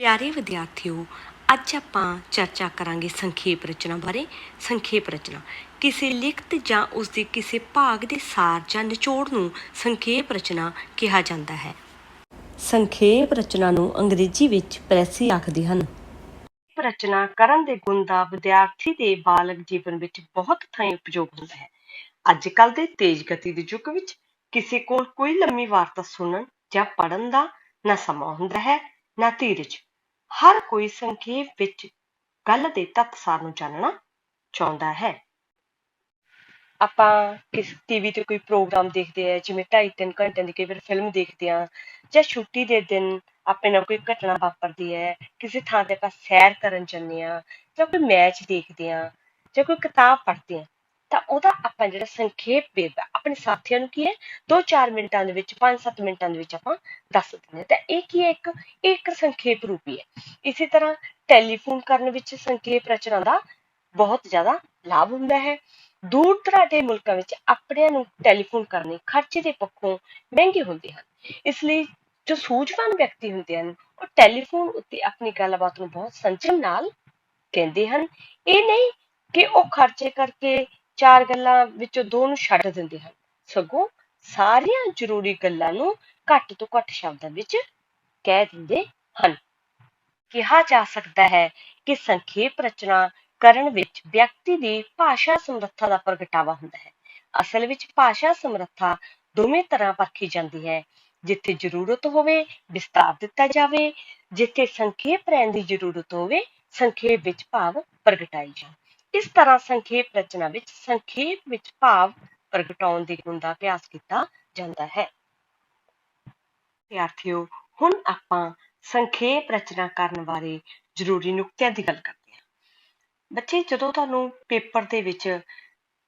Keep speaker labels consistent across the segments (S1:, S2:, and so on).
S1: ਪਿਆਰੇ ਵਿਦਿਆਰਥੀਓ, ਅੱਜ ਆਪਾਂ ਚਰਚਾ ਕਰਾਂਗੇ ਸੰਖੇਪ ਰਚਨਾ ਬਾਰੇ। ਸੰਖੇਪ ਰਚਨਾ ਕਿਸੇ ਲਿਖਤ ਜਾਂ ਉਸਦੇ ਕਿਸੇ ਭਾਗ ਦੇ ਸਾਰ ਜਾਂ ਨਿਚੋੜ ਨੂੰ ਸੰਖੇਪ ਰਚਨਾ ਕਿਹਾ ਜਾਂਦਾ ਹੈ। ਸੰਖੇਪ ਰਚਨਾ ਨੂੰ ਅੰਗਰੇਜ਼ੀ ਵਿੱਚ ਪ੍ਰੈਸੀ ਆਖਦੇ ਹਨ। ਰਚਨਾ ਕਰਨ ਦੇ ਗੁਣ ਦਾ ਵਿਦਿਆਰਥੀ ਦੇ ਬਾਲਗ ਜੀਵਨ ਵਿੱਚ ਬਹੁਤ ਥਾਈਂ ਉਪਯੋਗ ਹੁੰਦਾ ਹੈ। ਅੱਜ ਕੱਲ੍ਹ ਦੇ ਤੇਜ਼ ਗਤੀ ਦੇ ਯੁੱਗ ਵਿੱਚ ਕਿਸੇ ਕੋਲ ਕੋਈ ਲੰਮੀ ਵਾਰਤਾ ਸੁਣਨ ਜਾਂ ਪੜ੍ਹਨ ਦਾ ਨਾ ਸਮਾਂ ਹੁੰਦਾ ਹੈ, ਨਾ ਧੀਰਜ। ਹਰ ਕੋਈ ਸੰਖੇਪ ਵਿੱਚ ਗੱਲ ਦੇ ਤੱਤ ਸਾਰ ਨੂੰ ਜਾਣਨਾ ਚਾਹੁੰਦਾ ਹੈ। ਆਪਾਂ ਕਿਸ ਟੀਵੀ ਤੇ ਕੋਈ ਪ੍ਰੋਗਰਾਮ ਦੇਖਦੇ ਆ, ਜਿਵੇਂ 2.5-3 ਘੰਟਿਆਂ ਦੀ ਕਈ ਵਾਰ ਫਿਲਮ ਦੇਖਦੇ ਆ, ਜਾਂ ਛੁੱਟੀ ਦੇ ਦਿਨ ਆਪਣੇ ਨਾਲ ਕੋਈ ਘਟਨਾ ਵਾਪਰਦੀ ਹੈ, ਕਿਸੇ ਥਾਂ ਤੇ ਆਪਾਂ ਸੈਰ ਕਰਨ ਜਾਂਦੇ ਆ, ਜਾਂ ਕੋਈ ਮੈਚ ਦੇਖਦੇ ਆ, ਜਾਂ ਕੋਈ ਕਿਤਾਬ ਪੜ੍ਹਦੇ ਆ, ਤਾਂ ਉਹਦਾ ਆਪਾਂ ਜਿਹੜਾ ਸੰਖੇਪ ਵੇਰਵਾ ਆਪਣੇ ਸਾਥੀਆਂ ਨੂੰ ਕੀ ਹੈ 2-4 ਮਿੰਟਾਂ ਦੇ ਵਿੱਚ 5-7 ਮਿੰਟਾਂ ਦੇ ਵਿੱਚ ਆਪਾਂ ਦੱਸ ਦਿੰਦੇ ਹਾਂ। ਤਾਂ ਇਹ ਕੀ ਹੈ, ਇੱਕ ਸੰਖੇਪ ਰੂਪੀ ਹੈ। ਇਸੇ ਤਰ੍ਹਾਂ ਟੈਲੀਫੋਨ ਕਰਨ ਵਿੱਚ ਸੰਖੇਪ ਰਚਨਾ ਦਾ ਬਹੁਤ ਜ਼ਿਆਦਾ ਲਾਭ ਹੁੰਦਾ ਹੈ। ਦੂਰ ਦਰਾਡੇ ਮੁਲਕਾਂ ਵਿੱਚ ਆਪਣਿਆਂ ਨੂੰ ਟੈਲੀਫੋਨ ਕਰਨੇ ਖਰਚੇ ਦੇ ਪੱਖੋਂ ਮਹਿੰਗੇ ਹੁੰਦੇ ਹਨ। ਇਸ ਲਈ ਜੋ ਸੂਝਵਾਨ ਵਿਅਕਤੀ ਹੁੰਦੇ ਹਨ, ਉਹ ਟੈਲੀਫੋਨ ਉੱਤੇ ਆਪਣੀ ਗੱਲਬਾਤ ਨੂੰ ਬਹੁਤ ਸੰਜਮ ਨਾਲ ਕਹਿੰਦੇ ਹਨ। ਇਹ ਨਹੀਂ ਕਿ ਉਹ ਖਰਚੇ ਕਰਕੇ 4 ਗੱਲਾਂ ਵਿੱਚੋਂ 2 ਨੂੰ ਛੱਡ ਦਿੰਦੇ ਹਨ, ਸਗੋਂ ਸਾਰੀਆਂ ਜ਼ਰੂਰੀ ਗੱਲਾਂ ਨੂੰ ਘੱਟ ਤੋਂ ਘੱਟ ਸ਼ਬਦਾਂ ਵਿੱਚ ਕਹਿ ਦਿੰਦੇ ਹਨ। ਕਿਹਾ ਜਾ ਸਕਦਾ ਹੈ ਕਿ ਸੰਖੇਪ ਰਚਨਾ ਕਰਨ ਵਿੱਚ ਵਿਅਕਤੀ ਦੀ ਭਾਸ਼ਾ ਸਮਰੱਥਾ ਦਾ ਪ੍ਰਗਟਾਵਾ ਹੁੰਦਾ ਹੈ। ਅਸਲ ਵਿੱਚ ਭਾਸ਼ਾ ਸਮਰੱਥਾ ਦੋਵੇਂ ਤਰ੍ਹਾਂ ਪਰਖੀ ਜਾਂਦੀ ਹੈ। ਜਿੱਥੇ ਜ਼ਰੂਰਤ ਹੋਵੇ ਵਿਸਤਾਰ ਦਿੱਤਾ ਜਾਵੇ, ਜਿੱਥੇ ਸੰਖੇਪ ਰਹਿਣ ਦੀ ਜ਼ਰੂਰਤ ਹੋਵੇ ਸੰਖੇਪ ਵਿੱਚ ਭਾਵ ਪ੍ਰਗਟਾਈ ਜਾਣ। ਇਸ ਤਰ੍ਹਾਂ ਸੰਖੇਪ ਰਚਨਾ ਵਿੱਚ ਸੰਖੇਪ ਵਿੱਚ ਭਾਵ ਪ੍ਰਗਟਾਉਣ ਦੇ ਗੁਣ ਦਾ ਅਭਿਆਸ ਕੀਤਾ ਜਾਂਦਾ ਹੈ। ਵਿਦਿਆਰਥੀਓ, ਹੁਣ ਆਪਾਂ ਸੰਖੇਪ ਰਚਨਾ ਕਰਨ ਬਾਰੇ ਜ਼ਰੂਰੀ ਨੁਕਤਿਆਂ ਦੀ ਗੱਲ ਕਰਦੇ ਹਾਂ। ਬੱਚੇ, ਜਦੋਂ ਤੁਹਾਨੂੰ ਪੇਪਰ ਦੇ ਵਿੱਚ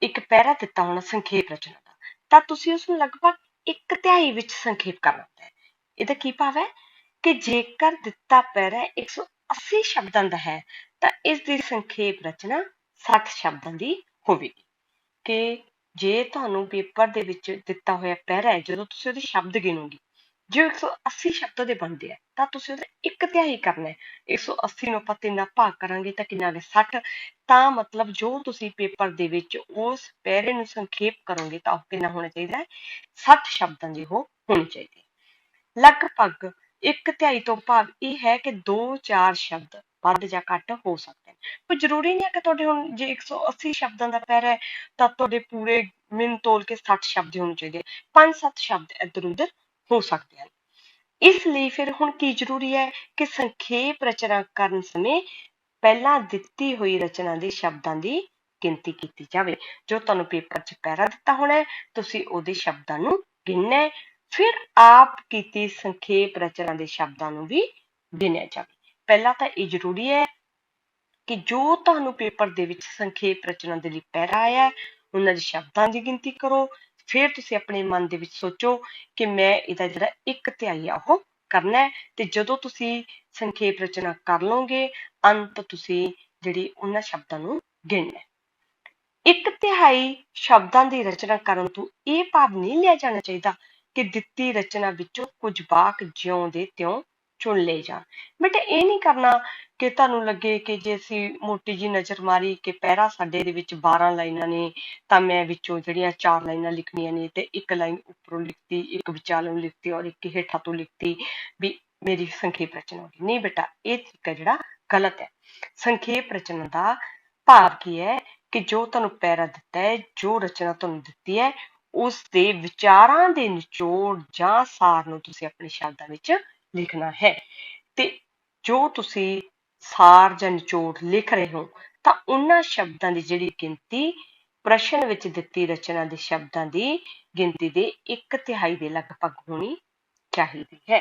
S1: ਇੱਕ ਪੈਰਾ ਦਿੱਤਾ ਹੋਣਾ ਸੰਖੇਪ ਰਚਨਾ ਦਾ, ਤਾਂ ਤੁਸੀਂ ਉਸਨੂੰ ਲਗਭਗ 1/3 ਵਿੱਚ ਸੰਖੇਪ ਕਰਨਾ ਹੁੰਦਾ ਹੈ। ਇਹਦਾ ਕੀ ਭਾਵ ਹੈ ਕਿ ਜੇਕਰ ਦਿੱਤਾ ਪੈਰਾ 180 ਸ਼ਬਦਾਂ ਦਾ ਹੈ, ਤਾਂ ਇਸ ਦੀ ਸੰਖੇਪ ਰਚਨਾ 60 ਸ਼ਬਦਾਂ ਦੀ ਹੋਵੇਗੀ। ਕਿ ਜੇ ਤੁਹਾਨੂੰ ਪੇਪਰ ਦੇ ਵਿੱਚ ਦਿੱਤਾ ਹੋਇਆ ਪੈਰਾ ਹੈ, ਜਦੋਂ ਤੁਸੀਂ ਉਹਦੇ ਸ਼ਬਦ ਗਿਣੋਗੇ, ਜੋ 180 ਸ਼ਬਦਾਂ ਦੇ ਬਣਦੇ ਆ, ਤਾਂ ਤੁਸੀਂ ਉਹਦਾ 1/3 ਕਰਨਾ ਹੈ। 180 ਨੂੰ ਆਪਾਂ 3 ਨਾਲ ਭਾਗ ਕਰਾਂਗੇ ਤਾਂ ਕਿੰਨਾ ਆ ਗਿਆ 60। ਤਾਂ ਮਤਲਬ ਜੋ ਤੁਸੀਂ ਪੇਪਰ ਦੇ ਵਿੱਚ ਉਸ ਪੈਰੇ ਨੂੰ ਸੰਖੇਪ ਕਰੋਗੇ ਤਾਂ ਉਹ ਕਿੰਨਾ ਹੋਣਾ ਚਾਹੀਦਾ ਹੈ, 60 ਸ਼ਬਦਾਂ ਦੀ ਉਹ ਹੋਣੀ ਚਾਹੀਦੀ ਹੈ। ਲਗਭਗ 1/3 ਤੋਂ ਭਾਵ ਇਹ ਹੈ ਕਿ 2-4 ਸ਼ਬਦ ਵੱਧ ਜਾਂ ਘੱਟ ਹੋ ਸਕਦੇ ਨੇ। ਕੋਈ ਜ਼ਰੂਰੀ ਨਹੀਂ ਹੈ ਕਿ ਤੁਹਾਡੇ ਹੁਣ ਜੇ 180 ਸ਼ਬਦਾਂ ਦਾ ਪੈਰਾ ਹੈ ਤਾਂ ਤੁਹਾਡੇ ਪੂਰੇ ਮਿਣ ਤੋਲ ਕੇ 60 ਸ਼ਬਦ ਹੋਣੇ ਚਾਹੀਦੇ, 5-7 ਸ਼ਬਦ ਇੱਧਰ ਉੱਧਰ ਹੋ ਸਕਦੇ ਹਨ। ਇਸ ਲਈ ਫਿਰ ਹੁਣ ਕੀ ਜ਼ਰੂਰੀ ਹੈ ਕਿ ਸੰਖੇਪ ਰਚਨਾ ਕਰਨ ਸਮੇਂ ਪਹਿਲਾਂ ਦਿੱਤੀ ਹੋਈ ਰਚਨਾ ਦੇ ਸ਼ਬਦਾਂ ਦੀ ਗਿਣਤੀ ਕੀਤੀ ਜਾਵੇ। ਜੋ ਤੁਹਾਨੂੰ ਪੇਪਰ 'ਚ ਪੈਰਾ ਦਿੱਤਾ ਹੋਣਾ, ਤੁਸੀਂ ਉਹਦੇ ਸ਼ਬਦਾਂ ਨੂੰ ਗਿਣਨਾ, ਫਿਰ ਆਪ ਕੀਤੀ ਸੰਖੇਪ ਰਚਨਾ ਦੇ ਸ਼ਬਦਾਂ ਨੂੰ ਵੀ ਗਿਣਿਆ ਜਾਵੇ। ਪਹਿਲਾਂ ਤਾਂ ਇਹ ਜ਼ਰੂਰੀ ਹੈ ਕਿ ਜੋ ਤੁਹਾਨੂੰ ਪੇਪਰ ਦੇ ਵਿੱਚ ਸੰਖੇਪ ਰਚਨਾ ਦੇ ਲਈ ਪੈਰਾ ਆਇਆ, ਉਹਨਾਂ ਦੇ ਸ਼ਬਦਾਂ ਦੀ ਗਿਣਤੀ ਕਰੋ। ਫਿਰ ਤੁਸੀਂ ਆਪਣੇ ਮਨ ਦੇ ਵਿੱਚ ਸੋਚੋ ਕਿ ਮੈਂ ਇਹਦਾ ਜਿਹੜਾ 1/3 ਆ ਉਹ ਕਰਨਾ ਹੈ। ਤੇ ਜਦੋਂ ਤੁਸੀਂ ਸੰਖੇਪ ਰਚਨਾ ਕਰ ਲਓਗੇ, ਅੰਤ ਤੁਸੀਂ ਜਿਹੜੀ ਉਹਨਾਂ ਸ਼ਬਦਾਂ ਨੂੰ ਗਿਣਨਾ। 1/3 ਸ਼ਬਦਾਂ ਦੀ ਰਚਨਾ ਕਰਨ ਤੋਂ ਇਹ ਭਾਵ ਨਹੀਂ ਲਿਆ ਜਾਣਾ ਚਾਹੀਦਾ ਕਿ ਦਿੱਤੀ ਰਚਨਾ ਵਿੱਚੋਂ ਕੁਝ ਵਾਕ ਜਿਉਂ ਦੇ ਤਿਉਂ ਚੁਣ ਲਏ ਜਾਣ। ਬੇਟਾ, ਇਹ ਨਹੀਂ ਕਰਨਾ ਕਿ ਤੁਹਾਨੂੰ ਲੱਗੇ ਕਿ ਜੇ ਅਸੀਂ ਮੋਟੀ ਜੀ ਨਜ਼ਰ ਮਾਰੀ ਕਿ ਪੈਰਾ ਸਾਡੇ ਦੇ ਵਿੱਚ 12 ਲਾਈਨਾਂ ਨੇ, ਤਾਂ ਮੈਂ ਵਿੱਚੋਂ ਜਿਹੜੀਆਂ 4 ਲਾਈਨਾਂ ਲਿਖਣੀਆਂ ਨੇ ਤੇ 1 ਲਾਈਨ ਉੱਪਰੋਂ ਲਿਖਤੀ, 1 ਵਿਚਾਲੋਂ ਲਿਖਤੀ ਔਰ 1 ਹੇਠਾਂ ਤੋਂ ਲਿਖਤੀ, ਵੀ ਮੇਰੀ ਸੰਖੇਪ ਰਚਨਾ ਹੋ ਗਈ। ਨਹੀਂ ਬੇਟਾ, ਇਹ ਤਰੀਕਾ ਜਿਹੜਾ ਗਲਤ ਹੈ। ਸੰਖੇਪ ਰਚਨਾ ਦਾ ਭਾਵ ਕੀ ਹੈ ਕਿ ਜੋ ਤੁਹਾਨੂੰ ਪੈਰਾ ਦਿੱਤਾ ਹੈ, ਜੋ ਰਚਨਾ ਤੁਹਾਨੂੰ ਦਿੱਤੀ ਹੈ, ਉਸ ਦੇ ਵਿਚਾਰਾਂ ਦੇ ਨਿਚੋੜ ਜਾਂ ਸਾਰ ਨੂੰ ਤੁਸੀਂ ਆਪਣੇ ਸ਼ਬਦਾਂ ਵਿੱਚ ਲਿਖਣਾ ਹੈ। ਤੇ ਜੋ ਤੁਸੀਂ ਸਾਰ ਜਾਂ ਨਿਚੋੜ ਲਿਖ ਰਹੇ ਹੋ ਤਾਂ ਉਹਨਾਂ ਸ਼ਬਦਾਂ ਦੀ ਜਿਹੜੀ ਗਿਣਤੀ ਪ੍ਰਸ਼ਨ ਵਿੱਚ ਦਿੱਤੀ ਰਚਨਾ ਦੇ ਸ਼ਬਦਾਂ ਦੀ ਗਿਣਤੀ ਦੇ 1/3 ਦੇ ਲਗਭਗ ਹੋਣੀ ਚਾਹੀਦੀ ਹੈ।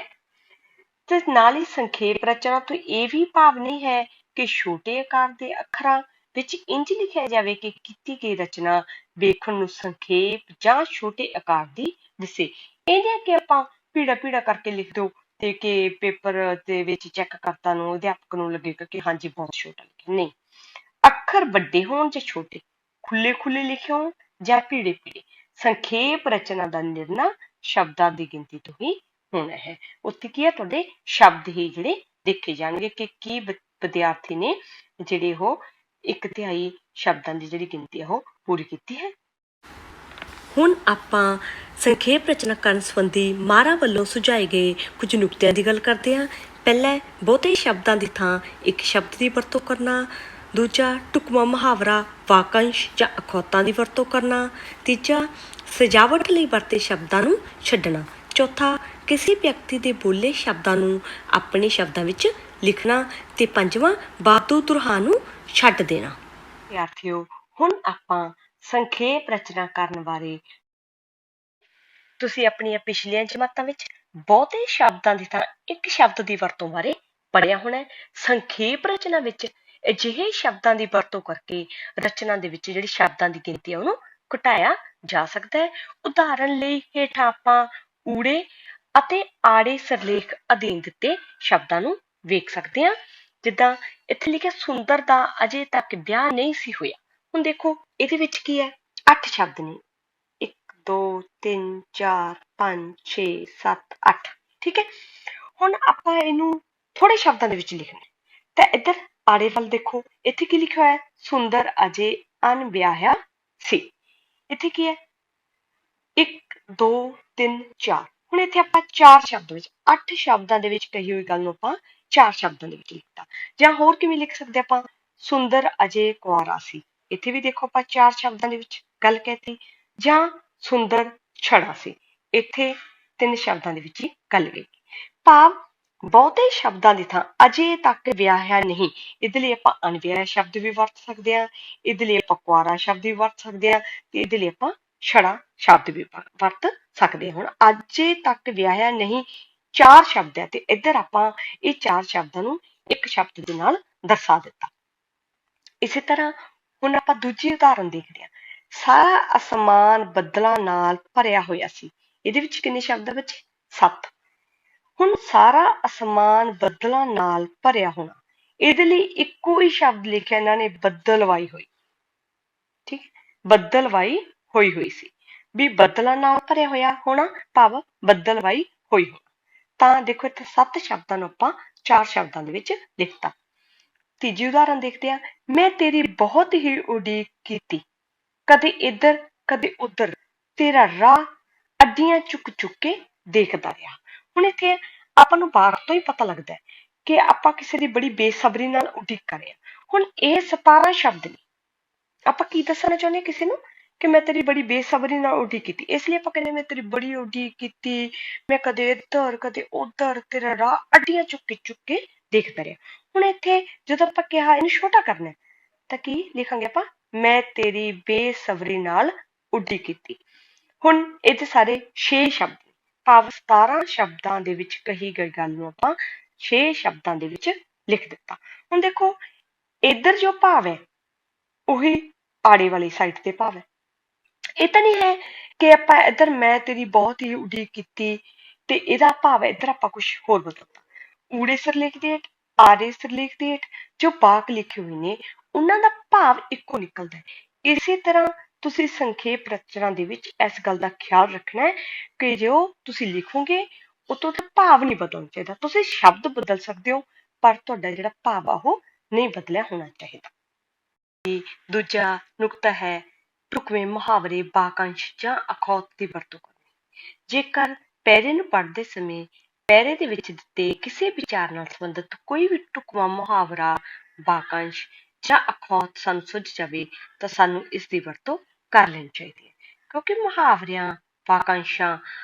S1: ਤੇ ਨਾਲ ਹੀ ਸੰਖੇਪ ਰਚਨਾ ਤੋਂ ਇਹ ਵੀ ਭਾਵ ਨਹੀਂ ਹੈ ਕਿ ਛੋਟੇ ਆਕਾਰ ਦੇ ਅੱਖਰਾਂ ਵਿੱਚ ਇੰਝ ਲਿਖਿਆ ਜਾਵੇ ਕਿ ਕੀਤੀ ਗਈ ਰਚਨਾ ਵੇਖਣ ਨੂੰ ਸੰਖੇਪ ਜਾਂ ਛੋਟੇ ਆਕਾਰ ਦੀ ਦਿਸੇ। ਇਹ ਨਹੀਂ ਕਿ ਆਪਾਂ ਭੀੜਾ ਭੀੜਾ ਕਰਕੇ ਲਿਖ ਦਿਓ ਤੇ ਕਿ ਪੇਪਰ ਦੇ ਵਿੱਚ ਚੈੱਕ ਕਰਤਾ ਨੂੰ ਅਧਿਆਪਕ ਨੂੰ ਲੱਗੇਗਾ ਕਿ ਹਾਂਜੀ ਬਹੁਤ ਛੋਟਾ ਲਿਖਿਆ। ਨਹੀਂ, ਅੱਖਰ ਵੱਡੇ ਹੋਣ ਜਾਂ ਛੋਟੇ, ਖੁੱਲੇ ਖੁੱਲੇ ਲਿਖੇ ਹੋਣ ਜਾਂ ਭੀੜੇ ਭੀੜੇ, ਸੰਖੇਪ ਰਚਨਾ ਦਾ ਨਿਰਣਾ ਸ਼ਬਦਾਂ ਦੀ ਗਿਣਤੀ ਤੋਂ ਹੀ ਹੋਣਾ ਹੈ। ਉੱਥੇ ਕੀ ਹੈ, ਤੁਹਾਡੇ ਸ਼ਬਦ ਹੀ ਜਿਹੜੇ ਦੇਖੇ ਜਾਣਗੇ ਕਿ ਕੀ ਵਿਦਿਆਰਥੀ ਨੇ ਜਿਹੜੇ ਉਹ 1/3 ਸ਼ਬਦਾਂ ਦੀ ਜਿਹੜੀ ਗਿਣਤੀ ਆ ਉਹ ਪੂਰੀ ਕੀਤੀ ਹੈ। ਹੁਣ ਆਪਾਂ ਸੰਖੇਪ ਰਚਨਾ ਕਰਨ ਸੰਬੰਧੀ ਮਾਹਰਾਂ ਵੱਲੋਂ ਸੁਝਾਏ ਗਏ ਕੁਝ ਨੁਕਤਿਆਂ ਦੀ ਗੱਲ ਕਰਦੇ ਹਾਂ। ਪਹਿਲਾ, ਬਹੁਤੇ ਸ਼ਬਦਾਂ ਦੀ ਥਾਂ ਇੱਕ ਸ਼ਬਦ ਦੀ ਵਰਤੋਂ ਕਰਨਾ। ਦੂਜਾ, ਢੁਕਵਾਂ ਮੁਹਾਵਰਾ, ਵਾਕੰਸ਼ ਜਾਂ ਅਖੌਤਾਂ ਦੀ ਵਰਤੋਂ ਕਰਨਾ। ਤੀਜਾ, ਸਜਾਵਟ ਲਈ ਵਰਤੇ ਸ਼ਬਦਾਂ ਨੂੰ ਛੱਡਣਾ। ਚੌਥਾ, ਕਿਸੇ ਵਿਅਕਤੀ ਦੇ ਬੋਲੇ ਸ਼ਬਦਾਂ ਨੂੰ ਆਪਣੇ ਸ਼ਬਦਾਂ ਵਿੱਚ ਲਿਖਣਾ। ਤੇ ਪੰਜਵਾਂ, ਵਾਧੂ ਧੁਰਾਹਾਂ ਨੂੰ ਛੱਡ ਦੇਣਾ। ਵਿਦਿਆਰਥੀਓ, ਹੁਣ ਆਪਾਂ ਸੰਖੇਪ ਰਚਨਾ ਕਰਨ ਬਾਰੇ ਤੁਸੀਂ ਆਪਣੀਆਂ ਪਿਛਲੀਆਂ ਜਮਾਤਾਂ ਵਿੱਚ ਬਹੁਤੇ ਸ਼ਬਦਾਂ ਦੀ ਥਾਂ ਇੱਕ ਸ਼ਬਦ ਦੀ ਵਰਤੋਂ ਬਾਰੇ ਪੜ੍ਹਿਆ ਹੋਣਾ। ਸੰਖੇਪ ਰਚਨਾ ਵਿੱਚ ਅਜਿਹੇ ਸ਼ਬਦਾਂ ਦੀ ਵਰਤੋਂ ਕਰਕੇ ਰਚਨਾ ਦੇ ਵਿੱਚ ਜਿਹੜੀ ਸ਼ਬਦਾਂ ਦੀ ਗਿਣਤੀ ਆ ਉਹਨੂੰ ਘਟਾਇਆ ਜਾ ਸਕਦਾ ਹੈ। ਉਦਾਹਰਨ ਲਈ ਹੇਠਾਂ ਆਪਾਂ ਊੜੇ ਅਤੇ ਆੜੇ ਸਿਰਲੇਖ ਅਧੀਨ ਦਿੱਤੇ ਸ਼ਬਦਾਂ ਨੂੰ ਵੇਖ ਸਕਦੇ ਹਾਂ। ਜਿੱਦਾਂ ਇੱਥੇ ਲਿਖਿਆ, ਸੁੰਦਰ ਦਾ ਅਜੇ ਤੱਕ ਵਿਆਹ ਨਹੀਂ ਸੀ ਹੋਇਆ। ਹੁਣ ਦੇਖੋ ਇਹਦੇ ਵਿੱਚ ਕੀ ਹੈ, 8 ਸ਼ਬਦ ਨੇ, 1 2 3 4 5 6 7 8, ਠੀਕ ਹੈ। ਹੁਣ ਆਪਾਂ ਇਹਨੂੰ ਥੋੜੇ ਸ਼ਬਦਾਂ ਦੇ ਵਿੱਚ ਲਿਖਣਾ ਤਾਂ ਇੱਧਰ ਆੜੇ ਵੱਲ ਦੇਖੋ, ਇੱਥੇ ਕੀ ਲਿਖਿਆ ਹੋਇਆ, ਸੁੰਦਰ ਅਜੇ ਅਣਵਿਆਹਿਆ ਸੀ। ਇੱਥੇ ਕੀ ਹੈ, 1 2 3 4। ਹੁਣ ਇੱਥੇ ਆਪਾਂ 4 ਸ਼ਬਦ ਵਿੱਚ 8 ਸ਼ਬਦਾਂ ਦੇ ਵਿੱਚ ਕਹੀ ਹੋਈ ਗੱਲ ਨੂੰ ਆਪਾਂ 4 ਸ਼ਬਦਾਂ ਦੇ ਵਿੱਚ ਲਿਖਤਾ। ਜਾਂ ਹੋਰ ਕਿਵੇਂ ਲਿਖ ਸਕਦੇ ਆਪਾਂ, ਸੁੰਦਰ ਅਜੇ ਕੁਆਰਾ ਸੀ। ਇੱਥੇ ਵੀ ਦੇਖੋ ਆਪਾਂ 4 ਸ਼ਬਦਾਂ ਦੇ ਵਿੱਚ ਗੱਲ ਕਹਿਤੀ। ਜਾਂ ਸੁੰਦਰ ਛੜਾ ਸੀ, ਇੱਥੇ 3 ਸ਼ਬਦਾਂ ਦੇ ਵਿੱਚ ਹੀ ਗੱਲ ਗਈ। ਭਾਵ ਬਹੁਤੇ ਸ਼ਬਦਾਂ ਦੀ ਥਾਂ ਅਜੇ ਤੱਕ ਵਿਆਹਿਆ ਨਹੀਂ, ਇਹਦੇ ਲਈ ਆਪਾਂ ਅਣਵਿਆਹਿਆ ਸ਼ਬਦ ਵੀ ਵਰਤ ਸਕਦੇ ਹਾਂ, ਇਹਦੇ ਲਈ ਆਪਾਂ ਕੁਆਰਾ ਸ਼ਬਦ ਵੀ ਵਰਤ ਸਕਦੇ ਹਾਂ, ਤੇ ਇਹਦੇ ਲਈ ਆਪਾਂ ਛੜਾ ਸ਼ਬਦ ਵੀ ਵਰਤ ਸਕਦੇ ਹਾਂ। ਹੁਣ ਅਜੇ ਤੱਕ ਵਿਆਹਿਆ ਨਹੀਂ 4 ਸ਼ਬਦ ਹੈ ਤੇ ਇੱਧਰ ਆਪਾਂ ਇਹ 4 ਸ਼ਬਦਾਂ ਨੂੰ ਇੱਕ ਸ਼ਬਦ ਦੇ ਨਾਲ ਦਰਸਾ ਦਿੱਤਾ। ਇਸੇ ਤਰ੍ਹਾਂ ਹੁਣ ਆਪਾਂ ਦੂਜੀ ਉਦਾਹਰਨ ਦੇਖਦੇ ਹਾਂ। ਸਾਰਾ ਅਸਮਾਨ ਬੱਦਲਾਂ ਨਾਲ ਭਰਿਆ ਹੋਇਆ ਸੀ। ਇਹਦੇ ਵਿੱਚ ਕਿੰਨੇ ਸ਼ਬਦ ਬਚੇ, 7। ਹੁਣ ਸਾਰਾ ਅਸਮਾਨ ਬੱਦਲਾਂ ਨਾਲ ਭਰਿਆ ਹੋਣਾ, ਇਹਦੇ ਲਈ ਇੱਕੋ ਹੀ ਸ਼ਬਦ ਲਿਖਿਆ ਇਹਨਾਂ ਨੇ, ਬੱਦਲਵਾਈ ਹੋਈ। ਠੀਕ, ਬੱਦਲਵਾਈ ਹੋਈ ਹੋਈ ਸੀ ਵੀ ਬੱਦਲਾਂ ਨਾਲ ਭਰਿਆ ਹੋਇਆ ਹੋਣਾ, ਭਾਵ ਬੱਦਲਵਾਈ ਹੋਈ ਹੋਣਾ। ਤਾਂ ਦੇਖੋ ਇੱਥੇ 7 ਸ਼ਬਦਾਂ ਨੂੰ ਆਪਾਂ 4 ਸ਼ਬਦਾਂ ਦੇ ਵਿੱਚ ਲਿਖਤਾ। ਤੀਜੀ ਉਦਾਹਰਨ ਦੇਖਦੇ ਹਾਂ। ਮੈਂ ਤੇਰੀ ਬਹੁਤ ਹੀ ਉਡੀਕ ਕੀਤੀ, ਕਦੇ ਇੱਧਰ ਕਦੇ ਉੱਧਰ, ਤੇਰਾ ਰਾਹ ਅੱਡੀਆਂ ਚੁੱਕ ਚੁੱਕ ਕੇ ਦੇਖਦਾ ਰਿਹਾ। ਹੁਣ ਇੱਥੇ ਆਪਾਂ ਨੂੰ ਬਾਹਰ ਤੋਂ ਹੀ ਪਤਾ ਲੱਗਦਾ ਹੈ ਕਿ ਆਪਾਂ ਕਿਸੇ ਦੀ ਬੜੀ ਬੇਸਬਰੀ ਨਾਲ ਉਡੀਕ ਕਰ ਰਹੇ ਹਾਂ। ਹੁਣ ਇਹ 17 ਸ਼ਬਦ ਨੇ, ਆਪਾਂ ਕੀ ਦੱਸਣਾ ਚਾਹੁੰਦੇ ਹਾਂ ਕਿਸੇ ਨੂੰ, ਕਿ ਮੈਂ ਤੇਰੀ ਬੜੀ ਬੇਸਬਰੀ ਨਾਲ ਉਡੀਕ ਕੀਤੀ। ਇਸ ਲਈ ਆਪਾਂ ਕਹਿੰਦੇ ਮੈਂ ਤੇਰੀ ਬੜੀ ਉਡੀਕ ਕੀਤੀ, ਮੈਂ ਕਦੇ ਇੱਧਰ ਕਦੇ ਉੱਧਰ, ਤੇਰਾ ਰਾਹ ਅੱਡੀਆਂ ਚੁੱਕ ਕੇ ਦੇਖਦਾ ਰਿਹਾ। ਹੁਣ ਇੱਥੇ ਜਦੋਂ ਆਪਾਂ ਕਿਹਾ ਇਹਨੂੰ ਛੋਟਾ ਕਰਨਾ ਤਾਂ ਕੀ ਲਿਖਾਂਗੇ ਆਪਾਂ, ਮੈਂ ਤੇਰੀ ਬੇਸਬਰੀ ਨਾਲ ਉਡੀਕ ਕੀਤੀ। ਹੁਣ ਇਹਦੇ ਸਾਰੇ 6 ਸ਼ਬਦ, ਭਾਵ 17 ਸ਼ਬਦਾਂ ਦੇ ਵਿੱਚ ਕਹੀ ਗਈ ਗੱਲ ਨੂੰ ਆਪਾਂ 6 ਸ਼ਬਦਾਂ ਦੇ ਵਿੱਚ ਲਿਖ ਦਿੱਤਾ। ਹੁਣ ਦੇਖੋ ਇੱਧਰ ਜੋ ਭਾਵ ਹੈ ਉਹੀ ਆੜੇ ਵਾਲੀ ਸਾਈਡ ਤੇ ਭਾਵ ਹੈ। ਇਹ ਤਾਂ ਨਹੀਂ ਹੈ ਕਿ ਆਪਾਂ ਇੱਧਰ ਮੈਂ ਤੇਰੀ ਬਹੁਤ ਹੀ ਉਡੀਕ ਕੀਤੀ ਤੇ ਇਹਦਾ ਭਾਵ ਹੈ ਇੱਧਰ ਆਪਾਂ ਕੁਝ ਹੋਰ ਬਦਲਤਾ। ਊੜੇ ਸਿਰਲੇਖ ਦੀ ਹੇਠ, ਆੜੇ ਸਿਰਲੇਖ ਦੀ ਹੇਠ ਜੋ ਵਾਕ ਲਿਖੇ ਹੋਏ ਨੇ ਉਹਨਾਂ ਦਾ ਭਾਵ ਇੱਕੋ ਨਿਕਲਦਾ ਹੈ। ਇਸੇ ਤਰ੍ਹਾਂ ਤੁਸੀਂ ਸੰਖੇਪ ਰਚਨਾ ਦੇ ਵਿੱਚ ਇਸ ਗੱਲ ਦਾ ਖਿਆਲ ਰੱਖਣਾ ਹੈ ਕਿ ਜੋ ਤੁਸੀਂ ਲਿਖੋਗੇ ਉਤੋਂ ਦਾ ਭਾਵ ਨਹੀਂ ਬਦਲਣਾ ਚਾਹੀਦਾ। ਤੁਸੀਂ ਸ਼ਬਦ ਬਦਲ ਸਕਦੇ ਹੋ ਪਰ ਤੁਹਾਡਾ ਜਿਹੜਾ ਭਾਵ ਆ ਉਹ ਨਹੀਂ ਬਦਲਿਆ ਹੋਣਾ ਚਾਹੀਦਾ। ਦੂਜਾ ਨੁਕਤਾ ਹੈ ਢੁਕਵੇਂ ਮੁਹਾਵਰੇ, ਵਾਕੰਸ਼ ਜਾਂ ਅਖੌਤ ਦੀ ਵਰਤੋਂ ਕਰਨੀ। ਜੇਕਰ ਪੈਰੇ ਨੂੰ ਪੜ੍ਹਦੇ ਸਮੇਂ ਪੈਰੇ ਦੇ ਵਿੱਚ ਦਿੱਤੇ ਕਿਸੇ ਵਿਚਾਰ ਨਾਲ ਸੰਬੰਧਿਤ ਕੋਈ ਵੀ ਢੁਕਵਾਂ ਮੁਹਾਵਰਾ, ਵਾਕੰਸ਼ ਜਾਂ ਅਖੌਤ ਸਾਨੂੰ ਸੁੱਝ ਜਾਵੇ ਤਾਂ ਸਾਨੂੰ ਇਸ ਦੀ ਵਰਤੋਂ ਕਰ ਲੈਣੀ ਚਾਹੀਦੀ ਹੈ, ਕਿਉਂਕਿ ਮੁਹਾਵਰਿਆਂ, ਵਾਕੰਸ਼ਾਂ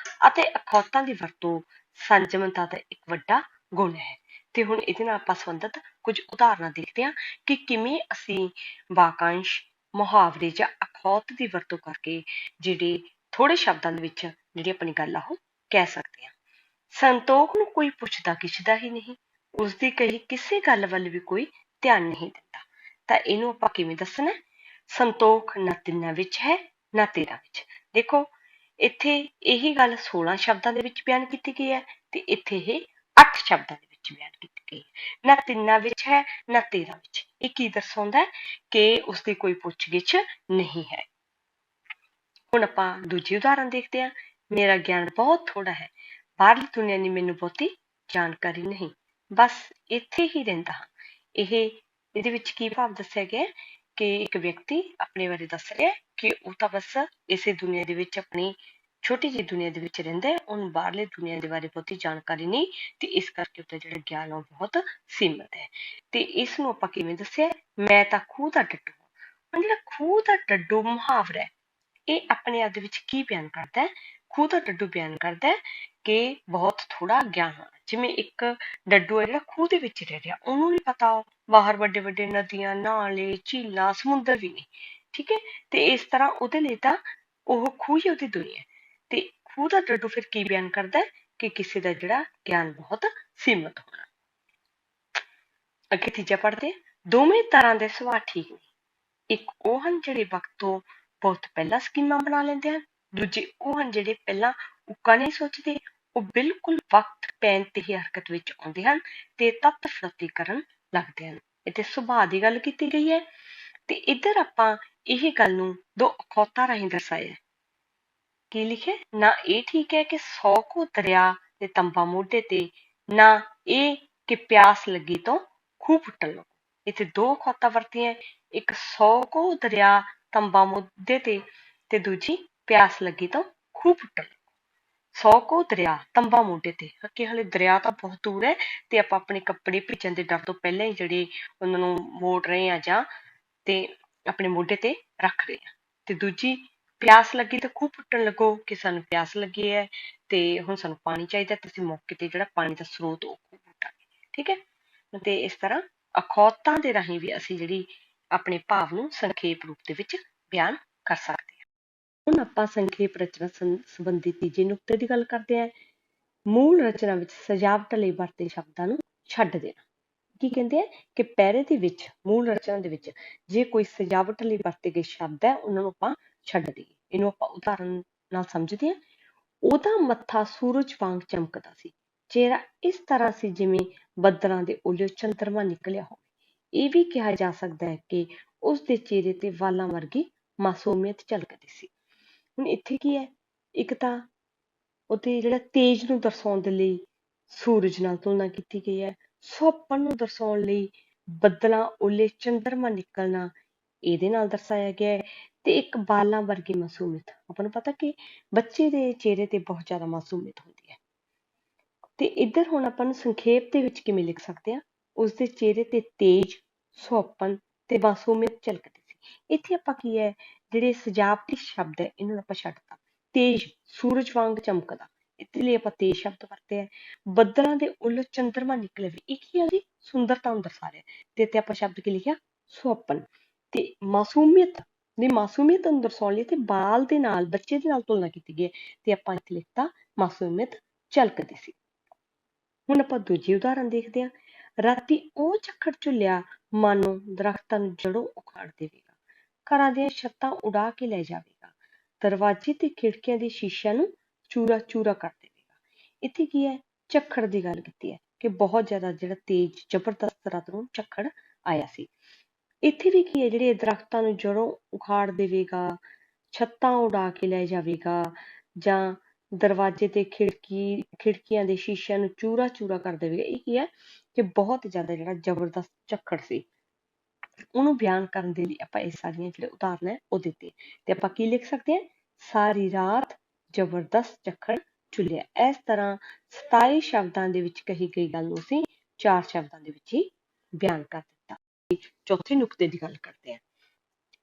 S1: ਅਤੇ ਅਖੌਤਾਂ ਦੀ ਵਰਤੋਂ ਸੰਜਮਤਾ ਦਾ ਇੱਕ ਵੱਡਾ ਗੁਣ ਹੈ। ਤੇ ਹੁਣ ਇਹਦੇ ਨਾਲ ਆਪਾਂ ਸੰਬੰਧਿਤ ਕੁਝ ਉਦਾਹਰਨਾਂ ਦੇਖਦੇ ਹਾਂ ਕਿ ਕਿਵੇਂ ਅਸੀਂ ਵਾਕੰਸ਼, ਮੁਹਾਵਰੇ ਜਾਂ ਅਖੌਤ ਦੀ ਵਰਤੋਂ ਕਰਕੇ ਜਿਹੜੇ ਥੋੜੇ ਸ਼ਬਦਾਂ ਦੇ ਵਿੱਚ ਜਿਹੜੀ ਆਪਣੀ ਗੱਲ ਆ ਉਹ ਕਹਿ ਸਕਦੇ ਹਾਂ। ਸੰਤੋਖ ਨੂੰ ਕੋਈ ਪੁੱਛਦਾ ਗਿੱਛਦਾ ਹੀ ਨਹੀਂ, ਉਸਦੀ ਕਹੀ ਕਿਸੇ ਗੱਲ ਵੱਲ ਵੀ ਕੋਈ ਧਿਆਨ ਨਹੀਂ ਦਿੰਦਾ। ਤਾਂ ਇਹਨੂੰ ਆਪਾਂ ਕਿਵੇਂ ਦੱਸਣਾ, ਸੰਤੋਖ ਨਾ ਤਿੰਨਾਂ ਵਿੱਚ ਹੈ ਨਾ ਤੇਰਾਂ ਵਿੱਚ। ਦੇਖੋ ਇੱਥੇ ਇਹੀ ਗੱਲ 16 ਸ਼ਬਦਾਂ ਦੇ ਵਿੱਚ ਬਿਆਨ ਕੀਤੀ ਗਈ ਹੈ ਤੇ ਇੱਥੇ ਇਹ 8 ਸ਼ਬਦਾਂ ਦੇ ਵਿੱਚ ਬਿਆਨ ਕੀਤੀ ਗਈ ਹੈ। ਨਾ ਤਿੰਨਾਂ ਵਿੱਚ ਹੈ ਨਾ ਤੇਰਾਂ ਵਿੱਚ। ਇਹ ਕੀ ਦਰਸਾਉਂਦਾ ਹੈ ਕਿ ਉਸਦੀ ਕੋਈ ਪੁੱਛ ਗਿੱਛ ਨਹੀਂ ਹੈ। ਹੁਣ ਆਪਾਂ ਦੂਜੀ ਉਦਾਹਰਨ ਦੇਖਦੇ ਹਾਂ। ਮੇਰਾ ਗਿਆਨ ਬਹੁਤ ਥੋੜਾ ਹੈ, ਬਾਹਰਲੀ ਦੁਨੀਆ ਦੀ ਮੈਨੂੰ ਬਹੁਤੀ ਜਾਣਕਾਰੀ ਨਹੀਂ। ਬਸ ਇੱਥੇ ਹੀ ਰਹਿੰਦਾ ਹਾਂ। ਇਹਦੇ ਵਿੱਚ ਕੀ ਭਾਵ ਦੱਸਿਆ ਗਿਆ ਕਿ ਇੱਕ ਵਿਅਕਤੀ ਆਪਣੇ ਬਾਰੇ ਦੱਸ ਰਿਹਾ ਕਿ ਉਹ ਤਾਂ ਬਸ ਇਸੇ ਦੁਨੀਆ ਦੇ ਵਿੱਚ ਆਪਣੀ ਛੋਟੀ ਜਿਹੀ ਦੁਨੀਆ ਦੇ ਵਿੱਚ ਰਹਿੰਦਾ ਹੈ, ਉਹਨੂੰ ਬਾਹਰਲੀ ਦੁਨੀਆ ਦੇ ਬਾਰੇ ਬਹੁਤੀ ਜਾਣਕਾਰੀ ਨਹੀਂ, ਤੇ ਇਸ ਕਰਕੇ ਉਹਦਾ ਜਿਹੜਾ ਗਿਆਨ ਉਹ ਬਹੁਤ ਸੀਮਿਤ ਹੈ। ਤੇ ਇਸ ਨੂੰ ਆਪਾਂ ਕਿਵੇਂ ਦੱਸਿਆ, ਮੈਂ ਤਾਂ ਖੂਹ ਦਾ ਡੱਡੂ ਹਾਂ। ਹੁਣ ਜਿਹੜਾ ਖੂਹ ਦਾ ਡੱਡੂ ਮੁਹਾਵਰਾ ਹੈ, ਇਹ ਆਪਣੇ ਆਪ ਦੇ ਵਿੱਚ ਕੀ ਬਿਆਨ ਕਰਦਾ ਹੈ? ਖੂਹ ਦਾ ਡੱਡੂ ਬਿਆਨ ਕਰਦਾ ਹੈ ਕਿ ਬਹੁਤ ਥੋੜਾ ਗਿਆਨ ਹੋਣਾ। ਜਿਵੇਂ ਇੱਕ ਡੱਡੂ ਹੈ ਜਿਹੜਾ ਖੂਹ ਦੇ ਵਿੱਚ ਰਹਿ ਰਿਹਾ, ਉਹਨੂੰ ਨਹੀਂ ਪਤਾ ਬਾਹਰ ਵੱਡੇ ਵੱਡੇ ਨਦੀਆਂ, ਨਾਲੇ, ਝੀਲਾਂ, ਸਮੁੰਦਰ ਵੀ ਨੇ, ਠੀਕ ਹੈ। ਤੇ ਇਸ ਤਰ੍ਹਾਂ ਉਹਦੇ ਲਈ ਤਾਂ ਉਹ ਖੂਹ ਹੀ ਉਹਦੀ ਦੁਨੀਆ ਹੈ। ਤੇ ਖੂਹ ਦਾ ਡੱਡੂ ਫਿਰ ਕੀ ਬਿਆਨ ਕਰਦਾ ਹੈ ਕਿ ਕਿਸੇ ਦਾ ਜਿਹੜਾ ਗਿਆਨ ਬਹੁਤ ਸੀਮਤ ਹੋਣਾ। ਅੱਗੇ ਤੀਜਾ ਪੜ੍ਹਦੇ ਹਾਂ। ਦੋਵੇਂ ਤਰ੍ਹਾਂ ਦੇ ਸੁਭਾਅ ਠੀਕ ਨੇ। ਇੱਕ ਉਹ ਹਨ ਜਿਹੜੇ ਵਕਤ ਤੋਂ ਬਹੁਤ ਪਹਿਲਾਂ ਸਕੀਮਾਂ ਬਣਾ ਲੈਂਦੇ ਹਨ, ਦੂਜੇ ਉਹ ਹਨ ਜਿਹੜੇ ਪਹਿਲਾਂ ਉੱਕਾ ਨਹੀਂ ਸੋਚਦੇ, ਉਹ ਬਿਲਕੁਲ ਵਕਤ ਪੈਣ ਤੇ ਹੀ ਹਰਕਤ ਵਿੱਚ ਆਉਂਦੇ ਹਨ ਤੇ ਤੱਤ ਫੜਤੀ ਕਰਨ ਲੱਗਦੇ ਹਨ। ਇੱਥੇ ਸੁਭਾਅ ਦੀ ਗੱਲ ਕੀਤੀ ਗਈ ਹੈ, ਤੇ ਇੱਧਰ ਆਪਾਂ ਇਹ ਗੱਲ ਨੂੰ ਦੋ ਅਖੌਤਾਂ ਰਾਹੀਂ ਦਰਸਾਇਆ। ਕੀ ਲਿਖਿਆ? ਨਾ ਇਹ ਠੀਕ ਹੈ ਕਿ 100 ਕੋ ਦਰਿਆ ਤੇ ਤੰਬਾ ਮੋਢੇ ਤੇ, ਨਾ ਇਹ ਕਿ ਪਿਆਸ ਲੱਗੀ ਤੋਂ ਖੂਹ ਪੁੱਟਣ ਲੱਗੋ। ਇੱਥੇ ਦੋ ਅਖੌਤਾਂ ਵਰਤੀਆਂ, ਇੱਕ 100 ਕੋ ਦਰਿਆ ਤੰਬਾ ਮੋਢੇ ਤੇ ਦੂਜੀ ਪਿਆਸ ਲੱਗੀ ਤੋਂ ਖੂਹ ਪੁੱਟਣ ਲੱਗੋ। 100 ਕੋ ਦਰਿਆ ਤੰਬਾ ਮੋਢੇ ਤੇ, ਅੱਗੇ ਹਲੇ ਦਰਿਆ ਤਾਂ ਬਹੁਤ ਦੂਰ ਹੈ ਤੇ ਆਪਾਂ ਆਪਣੇ ਕੱਪੜੇ ਭਿੱਜਣ ਦੇ ਡਰ ਤੋਂ ਪਹਿਲਾਂ ਹੀ ਜਿਹੜੇ ਉਹਨਾਂ ਨੂੰ ਮੋੜ ਰਹੇ ਆ ਜਾਂ ਤੇ ਆਪਣੇ ਮੋਢੇ ਤੇ ਰੱਖ ਰਹੇ ਆ। ਤੇ ਦੂਜੀ ਪਿਆਸ ਲੱਗੀ ਤੇ ਖੂਹ ਪੁੱਟਣ ਲੱਗੋ ਕਿ ਸਾਨੂੰ ਪਿਆਸ ਲੱਗੀ ਹੈ ਤੇ ਹੁਣ ਸਾਨੂੰ ਪਾਣੀ ਚਾਹੀਦਾ, ਤੇ ਅਸੀਂ ਮੌਕੇ ਤੇ ਜਿਹੜਾ ਪਾਣੀ ਦਾ ਸਰੋਤ ਉਹ ਖੂਹ ਪੁੱਟਾਂਗੇ, ਠੀਕ ਹੈ। ਤੇ ਇਸ ਤਰ੍ਹਾਂ ਅਖੌਤਾਂ ਦੇ ਰਾਹੀਂ ਵੀ ਅਸੀਂ ਜਿਹੜੀ ਆਪਣੇ ਭਾਵ ਨੂੰ ਸੰਖੇਪ ਰੂਪ ਦੇ ਵਿੱਚ ਬਿਆਨ ਕਰ ਸਕਦੇ ਹਾਂ। ਹੁਣ ਆਪਾਂ ਸੰਖੇਪ ਰਚਨਾ ਸੰਬੰਧੀ ਤੀਜੇ ਨੁਕਤੇ ਦੀ ਗੱਲ ਕਰਦੇ ਹਾਂ। ਮੂਲ ਰਚਨਾ ਵਿੱਚ ਸਜਾਵਟ ਲਈ ਵਰਤੇ ਸ਼ਬਦਾਂ ਨੂੰ ਛੱਡ ਦੇਣਾ। ਕੀ ਕਹਿੰਦੇ ਆ ਕਿ ਪੈਰੇ ਦੇ ਵਿੱਚ, ਮੂਲ ਰਚਨਾ ਦੇ ਵਿੱਚ ਜੇ ਕੋਈ ਸਜਾਵਟ ਲਈ ਵਰਤੇ ਗਏ ਸ਼ਬਦ ਹੈ, ਉਹਨਾਂ ਨੂੰ ਆਪਾਂ ਛੱਡ ਦਈਏ। ਇਹਨੂੰ ਆਪਾਂ ਉਦਾਹਰਨ ਨਾਲ ਸਮਝਦੇ ਹਾਂ। ਉਹਦਾ ਮੱਥਾ ਸੂਰਜ ਵਾਂਗ ਚਮਕਦਾ ਸੀ, ਚਿਹਰਾ ਇਸ ਤਰ੍ਹਾਂ ਸੀ ਜਿਵੇਂ ਬੱਦਲਾਂ ਦੇ ਉੱਲਿਓ ਚੰਦਰਮਾ ਨਿਕਲਿਆ ਹੋਵੇ। ਇਹ ਵੀ ਕਿਹਾ ਜਾ ਸਕਦਾ ਹੈ ਕਿ ਉਸ ਦੇ ਚਿਹਰੇ ਤੇ ਵਾਲਾਂ ਵਰਗੀ ਮਾਸੂਮੀਅਤ ਝਲਕਦੀ ਸੀ। ਹੁਣ ਇੱਥੇ ਕੀ ਹੈ, ਇੱਕ ਤਾਂ ਉਹਦੇ ਜਿਹੜਾ ਤੇਜ ਨੂੰ ਦਰਸਾਉਣ ਦੇ ਲਈ ਸੂਰਜ ਨਾਲ ਤੁਲਨਾ ਕੀਤੀ ਗਈ ਹੈ, ਸੁਹੱਪਣ ਨੂੰ ਦਰਸਾਉਣ ਲਈ ਬੱਦਲਾਂ ਉੱਲੇ ਚੰਦਰਮਾ ਨਿਕਲਣਾ ਇਹਦੇ ਨਾਲ ਦਰਸਾਇਆ ਗਿਆ ਹੈ, ਤੇ ਇੱਕ ਬਾਲਾਂ ਵਰਗੀ ਮਾਸੂਮੀਅਤ। ਆਪਾਂ ਨੂੰ ਪਤਾ ਕਿ ਬੱਚੇ ਦੇ ਚਿਹਰੇ ਤੇ ਬਹੁਤ ਜ਼ਿਆਦਾ ਮਾਸੂਮੀਅਤ ਹੁੰਦੀ ਹੈ। ਤੇ ਇੱਧਰ ਹੁਣ ਆਪਾਂ ਨੂੰ ਸੰਖੇਪ ਦੇ ਵਿੱਚ ਕਿਵੇਂ ਲਿਖ ਸਕਦੇ ਹਾਂ? ਉਸਦੇ ਚਿਹਰੇ ਤੇ ਤੇਜ, ਸੁਹੱਪਣ ਤੇ ਮਾਸੂਮੀਅਤ ਝਲਕਦੀ ਸੀ। ਇੱਥੇ ਆਪਾਂ ਕੀ ਹੈ, ਜਿਹੜੇ ਸਜਾਵਟੀ ਸ਼ਬਦ ਹੈ ਇਹਨਾਂ ਨੂੰ ਆਪਾਂ ਛੱਡਤਾ। ਤੇਜ, ਸੂਰਜ ਵਾਂਗ ਚਮਕਦਾ, ਇਸ ਲਈ ਆਪਾਂ ਤੇਜ ਸ਼ਬਦ ਵਰਤੇ ਹੈ। ਬੱਦਲਾਂ ਦੇ ਉੱਲੋ ਚੰਦਰਮਾ ਨਿਕਲੇ ਵੀ, ਇਹ ਕੀ ਹੈ ਜੀ? ਸੁੰਦਰਤਾ ਨੂੰ ਦਰਸਾ ਰਿਹਾ, ਤੇ ਇੱਥੇ ਆਪਾਂ ਸ਼ਬਦ ਕੀ ਲਿਖਿਆ? ਸੁਹੱਪਣ। ਤੇ ਮਾਸੂਮੀਅਤ ਨੂੰ ਦਰਸਾਉਣ ਲਈ ਤੇ ਬਾਲ ਦੇ ਨਾਲ, ਬੱਚੇ ਦੇ ਨਾਲ ਤੁਲਨਾ ਕੀਤੀ ਗਈ ਹੈ, ਤੇ ਆਪਾਂ ਇੱਥੇ ਲਿਖਤਾ ਮਾਸੂਮੀਅਤ ਝਲਕਦੀ ਸੀ। ਹੁਣ ਆਪਾਂ ਦੂਜੀ ਉਦਾਹਰਨ ਦੇਖਦੇ ਹਾਂ। ਰਾਤੀ ਉਹ ਝੱਖੜ ਝੁੱਲਿਆ ਮਾਨੋ ਦਰਖਤਾਂ ਨੂੰ ਜੜੋਂ ਉਖਾੜ ਦੇਵੇਗਾ, ਘਰਾਂ ਦੀਆਂ ਛੱਤਾਂ ਉਡਾ ਕੇ ਲੈ ਜਾਵੇਗਾ, ਦਰਵਾਜ਼ੇ ਤੇ ਖਿੜਕੀਆਂ ਦੇ ਸ਼ੀਸ਼ਿਆਂ ਨੂੰ ਚੂਰਾ ਚੂਰਾ ਕਰ ਦੇਵੇਗਾ। ਇੱਥੇ ਕੀ ਹੈ? ਝੱਖੜ ਦੀ ਗੱਲ ਕੀਤੀ ਹੈ ਕਿ ਬਹੁਤ ਜ਼ਿਆਦਾ ਜਿਹੜਾ ਤੇਜ਼ ਜ਼ਬਰਦਸਤ ਰਾਤ ਨੂੰ ਝੱਖੜ ਆਇਆ ਸੀ। ਇੱਥੇ ਵੀ ਕੀ ਹੈ, ਜਿਹੜੇ ਦਰਖਤਾਂ ਨੂੰ ਜੜੋਂ ਉਖਾੜ ਦੇਵੇਗਾ, ਛੱਤਾਂ ਉਡਾ ਕੇ ਲੈ ਜਾਵੇਗਾ, ਜਾਂ ਦਰਵਾਜ਼ੇ ਤੇ ਖਿੜਕੀਆਂ ਦੇ ਸ਼ੀਸ਼ਿਆਂ ਨੂੰ ਚੂਰਾ ਚੂਰਾ ਕਰ ਦੇਵੇਗਾ। ਇਹ ਕੀ ਹੈ ਕਿ ਬਹੁਤ ਜ਼ਿਆਦਾ ਜਿਹੜਾ ਜ਼ਬਰਦਸਤ ਝੱਖੜ ਸੀ, ਉਹਨੂੰ ਬਿਆਨ ਕਰਨ ਦੇ ਲਈ ਆਪਾਂ ਇਹ ਸਾਰੀਆਂ ਜਿਹੜੇ ਉਦਾਹਰਨ ਹੈ ਉਹ ਦਿੱਤੇ। ਤੇ ਆਪਾਂ ਕੀ ਲਿਖ ਸਕਦੇ ਹਾਂ? ਸਾਰੀ ਰਾਤ ਜ਼ਬਰਦਸਤ ਝੱਖੜ ਝੁੱਲਿਆ। ਇਸ ਤਰ੍ਹਾਂ 27 ਸ਼ਬਦਾਂ ਦੇ ਵਿੱਚ ਕਹੀ ਗਈ ਗੱਲ ਨੂੰ ਅਸੀਂ 4 ਸ਼ਬਦਾਂ ਦੇ ਵਿੱਚ ਹੀ ਬਿਆਨ ਕਰ ਦਿੱਤਾ। ਚੌਥੇ ਨੁਕਤੇ ਦੀ ਗੱਲ ਕਰਦੇ ਹਾਂ।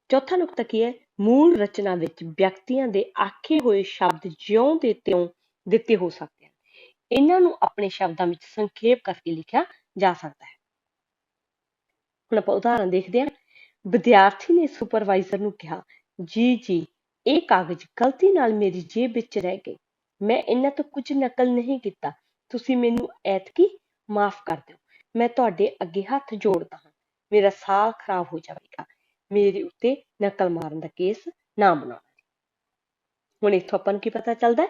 S1: ਚੌਥਾ ਨੁਕਤਾ ਕੀ ਹੈ? ਮੂਲ ਰਚਨਾ ਵਿੱਚ ਵਿਅਕਤੀਆਂ ਦੇ ਆਖੇ ਹੋਏ ਸ਼ਬਦ ਜਿਉਂ ਦੇ ਤਿਉਂ ਦਿੱਤੇ ਹੋ ਸਕਦੇ ਹਨ, ਇਹਨਾਂ ਨੂੰ ਆਪਣੇ ਸ਼ਬਦਾਂ ਵਿੱਚ ਸੰਖੇਪ ਕਰਕੇ ਲਿਖਿਆ ਜਾ ਸਕਦਾ ਹੈ। ਹੁਣ ਆਪਾਂ ਉਦਾਹਰਨ ਦੇਖਦੇ ਹਾਂ। ਵਿਦਿਆਰਥੀ ਨੇ ਸੁਪਰਵਾਈਜ਼ਰ ਨੂੰ ਕਿਹਾ, ਜੀ ਇਹ ਕਾਗਜ਼ ਗਲਤੀ ਨਾਲ ਮੇਰੀ ਜੇਬ ਵਿੱਚ ਰਹਿ ਗਏ, ਮੈਂ ਇਹਨਾਂ ਤੋਂ ਕੁਝ ਨਕਲ ਨਹੀਂ ਕੀਤਾ, ਤੁਸੀਂ ਮੈਨੂੰ ਐਤਕੀ ਮਾਫ਼ ਕਰ ਦਿਓ, ਮੈਂ ਤੁਹਾਡੇ ਅੱਗੇ ਹੱਥ ਜੋੜਦਾ ਹਾਂ, ਮੇਰਾ ਸਾਹ ਖਰਾਬ ਹੋ ਜਾਵੇਗਾ, ਮੇਰੇ ਉੱਤੇ ਨਕਲ ਮਾਰਨ ਦਾ ਕੇਸ ਨਾ ਬਣਾਉਣਾ। ਹੁਣ ਇੱਥੋਂ ਆਪਾਂ ਨੂੰ ਕੀ ਪਤਾ ਚੱਲਦਾ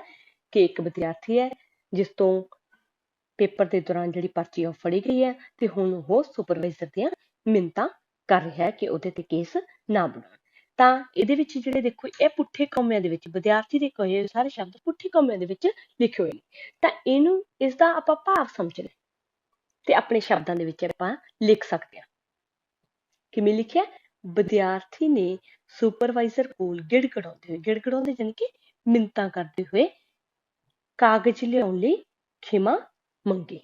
S1: ਕਿ ਇੱਕ ਵਿਦਿਆਰਥੀ ਹੈ ਜਿਸ ਤੋਂ ਪੇਪਰ ਦੇ ਦੌਰਾਨ ਜਿਹੜੀ ਪਰਚੀ ਉਹ ਫੜੀ ਗਈ ਹੈ, ਤੇ ਹੁਣ ਉਹ ਸੁਪਰਵਾਈਜ਼ਰ ਦੀਆਂ ਮਿੰਨਤਾਂ ਕਰ ਰਿਹਾ ਹੈ ਕਿ ਉਹਦੇ ਤੇ ਕੇਸ ਨਾ ਬਣਾਉਣ। ਤਾਂ ਇਹਦੇ ਵਿੱਚ ਜਿਹੜੇ ਦੇਖੋ, ਇਹ ਪੁੱਠੇ ਕੌਮਿਆਂ ਦੇ ਵਿੱਚ ਵਿਦਿਆਰਥੀ ਦੇ ਕਹੇ ਸਾਰੇ ਸ਼ਬਦ ਪੁੱਠੇ ਕੌਮਿਆਂ ਦੇ ਵਿੱਚ ਲਿਖੇ ਹੋਏ ਨੇ। ਤਾਂ ਇਸ ਦਾ ਆਪਾਂ ਭਾਵ ਸਮਝਣਾ। ਤੇ ਆਪਣੇ ਸ਼ਬਦਾਂ ਦੇ ਵਿੱਚ ਆਪਾਂ ਲਿਖ ਸਕਦੇ ਹਾਂ। ਕਿਵੇਂ ਲਿਖਿਆ? ਵਿਦਿਆਰਥੀ ਨੇ ਸੁਪਰਵਾਈਜ਼ਰ ਕੋਲ ਗਿੜਗੜਾਉਂਦੇ ਜਾਣੀ ਕਿ ਮਿੰਨਤਾਂ ਕਰਦੇ ਹੋਏ ਕਾਗਜ਼ ਲਿਆਉਣ ਲਈ ਖਿਮਾ ਮੰਗੀ।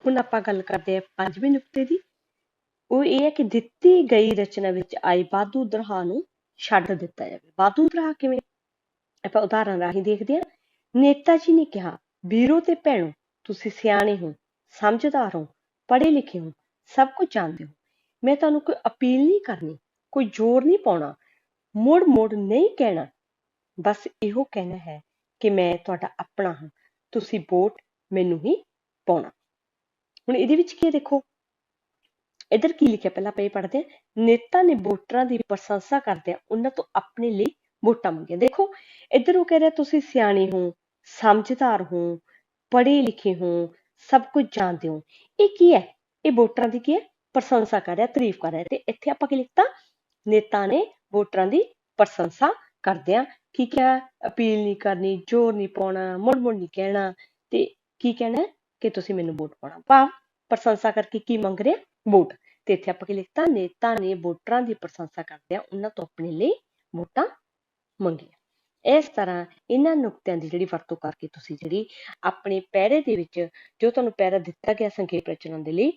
S1: ਹੁਣ ਆਪਾਂ ਗੱਲ ਕਰਦੇ ਹਾਂ 5ਵੇਂ ਨੁਕਤੇ ਦੀ। ਉਹ ਇਹ ਹੈ ਕਿ ਦਿੱਤੀ ਗਈ ਰਚਨਾ ਵਿੱਚ ਆਏ ਵਾਧੂ ਦਰਾਹਾਂ ਨੂੰ ਛੱਡ ਦਿੱਤਾ ਜਾਵੇ। ਵਾਧੂ ਦਰਾਹ ਕਿਵੇਂ? ਆਪਾਂ ਉਦਾਹਰਨ ਰਾਹੀਂ ਦੇਖਦੇ ਹਾਂ। ਨੇਤਾ ਜੀ ਨੇ ਕਿਹਾ, ਵੀਰੋ ਤੇ ਭੈਣੋ, ਤੁਸੀਂ ਸਿਆਣੇ ਹੋ, ਸਮਝਦਾਰ ਹੋ, ਪੜ੍ਹੇ ਲਿਖੇ ਹੋ, ਸਭ ਕੁਝ ਜਾਣਦੇ ਹੋ। ਮੈਂ ਤੁਹਾਨੂੰ ਕੋਈ ਅਪੀਲ ਨਹੀਂ ਕਰਨੀ, ਕੋਈ ਜ਼ੋਰ ਨਹੀਂ ਪਾਉਣਾ, ਮੁੜ ਮੁੜ ਨਹੀਂ ਕਹਿਣਾ। ਬਸ ਇਹੋ ਕਹਿਣਾ ਹੈ ਕਿ ਮੈਂ ਤੁਹਾਡਾ ਆਪਣਾ ਹਾਂ, ਤੁਸੀਂ ਵੋਟ ਮੈਨੂੰ ਹੀ ਪਾਉਣਾ। ਹੁਣ ਇਹਦੇ ਵਿੱਚ ਕੀ ਹੈ ਦੇਖੋ, ਇੱਧਰ ਕੀ ਲਿਖਿਆ ਪਹਿਲਾਂ ਆਪਾਂ ਇਹ ਪੜ੍ਹਦੇ ਹਾਂ। ਨੇਤਾ ਨੇ ਵੋਟਰਾਂ ਦੀ ਪ੍ਰਸ਼ੰਸਾ ਕਰਦਿਆਂ ਉਹਨਾਂ ਤੋਂ ਆਪਣੇ ਲਈ ਵੋਟਾਂ ਮੰਗੀਆਂ। ਦੇਖੋ ਇੱਧਰ ਉਹ ਕਹਿ ਰਿਹਾ ਤੁਸੀਂ ਸਿਆਣੇ ਹੋ, ਸਮਝਦਾਰ ਹੋ, ਪੜ੍ਹੇ ਲਿਖੇ ਹੋ, ਸਭ ਕੁਝ ਜਾਣਦੇ ਹੋ। ਇਹ ਕੀ ਹੈ? ਇਹ ਵੋਟਰਾਂ ਦੀ ਕੀ ਹੈ? ਪ੍ਰਸ਼ੰਸਾ ਕਰ ਰਿਹਾ, ਤਾਰੀਫ ਕਰ ਰਿਹਾ। ਤੇ ਇੱਥੇ ਆਪਾਂ ਕੀ ਲਿਖਤਾ? ਨੇਤਾ ਨੇ ਵੋਟਰਾਂ ਦੀ ਪ੍ਰਸ਼ੰਸਾ ਕਰਦਿਆਂ ਕੀ ਕਿਹਾ? ਅਪੀਲ ਨਹੀਂ ਕਰਨੀ, ਜ਼ੋਰ ਨਹੀਂ ਪਾਉਣਾ, ਮੁੜ ਮੁੜ ਨਹੀਂ ਕਹਿਣਾ, ਤੇ ਕੀ ਕਹਿਣਾ ਕਿ ਤੁਸੀਂ ਮੈਨੂੰ ਵੋਟ ਪਾਉਣਾ। ਭਾਵ ਪ੍ਰਸ਼ੰਸਾ ਕਰਕੇ ਕੀ ਮੰਗ ਰਿਹਾ? ਵੋਟ। ਤੇ ਇੱਥੇ ਆਪਾਂ ਕੀ ਲਿਖਤਾ? ਨੇਤਾ ਨੇ ਵੋਟਰਾਂ ਦੀ ਪ੍ਰਸ਼ੰਸਾ ਕਰਦਿਆਂ ਉਹਨਾਂ ਤੋਂ ਆਪਣੇ ਲਈ ਵੋਟਾਂ ਮੰਗੀਆਂ। ਇਸ ਤਰ੍ਹਾਂ ਇਹਨਾਂ ਨੁਕਤਿਆਂ ਦੀ ਜਿਹੜੀ ਵਰਤੋਂ ਕਰਕੇ ਤੁਸੀਂ ਜਿਹੜੀ ਆਪਣੇ ਪੈਰੇ ਦੇ ਵਿੱਚ ਜੋ ਤੁਹਾਨੂੰ ਪੈਰਾ ਦਿੱਤਾ ਗਿਆ ਸੰਖੇਪ ਰਚਨਾ ਦੇ ਲਈ,